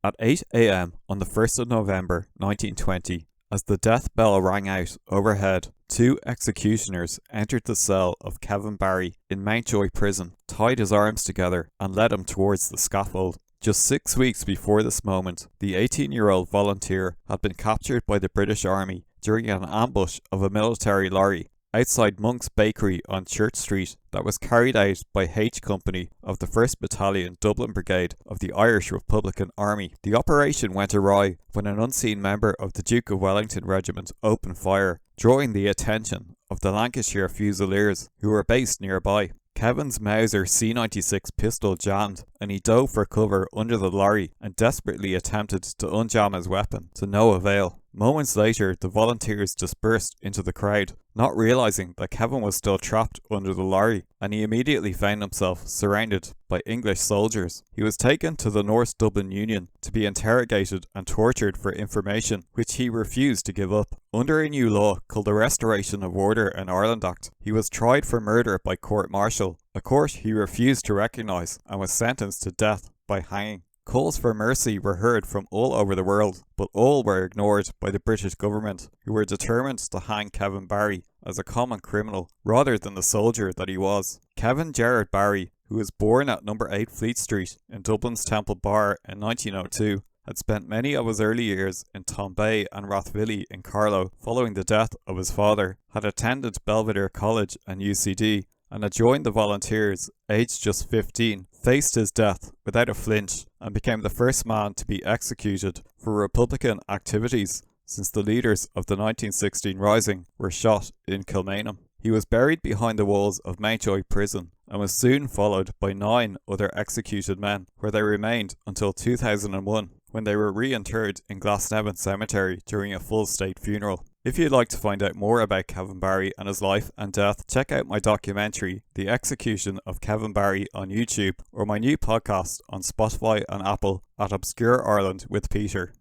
At 8 a.m. on the 1st of November 1920, as the death bell rang out overhead, two executioners entered the cell of Kevin Barry in Mountjoy Prison, tied his arms together and led him towards the scaffold. Just 6 weeks before this moment, the 18-year-old volunteer had been captured by the British Army during an ambush of a military lorry outside Monk's Bakery on Church Street that was carried out by H Company of the 1st Battalion Dublin Brigade of the Irish Republican Army. The operation went awry when an unseen member of the Duke of Wellington Regiment opened fire, drawing the attention of the Lancashire Fusiliers, who were based nearby. Kevin's Mauser C96 pistol jammed, and he dove for cover under the lorry and desperately attempted to unjam his weapon, to no avail. Moments later, the volunteers dispersed into the crowd, not realising that Kevin was still trapped under the lorry, and he immediately found himself surrounded by English soldiers. He was taken to the North Dublin Union to be interrogated and tortured for information, which he refused to give up. Under a new law called the Restoration of Order in Ireland Act, he was tried for murder by court-martial, a court he refused to recognise, and was sentenced to death by hanging. Calls for mercy were heard from all over the world, but all were ignored by the British government, who were determined to hang Kevin Barry as a common criminal rather than the soldier that he was. Kevin Gerard Barry, who was born at number 8 Fleet Street in Dublin's Temple Bar in 1902, had spent many of his early years in Tombay and Rathvilly in Carlow following the death of his father, had attended Belvedere College and UCD, and had joined the volunteers, aged just 15, faced his death without a flinch, and became the first man to be executed for Republican activities since the leaders of the 1916 Rising were shot in Kilmainham. He was buried behind the walls of Mountjoy Prison and was soon followed by 9 other executed men, where they remained until 2001, when they were reinterred in Glasnevin Cemetery during a full state funeral. If you'd like to find out more about Kevin Barry and his life and death, check out my documentary, The Execution of Kevin Barry, on YouTube, or my new podcast on Spotify and Apple at Obscure Ireland with Peter.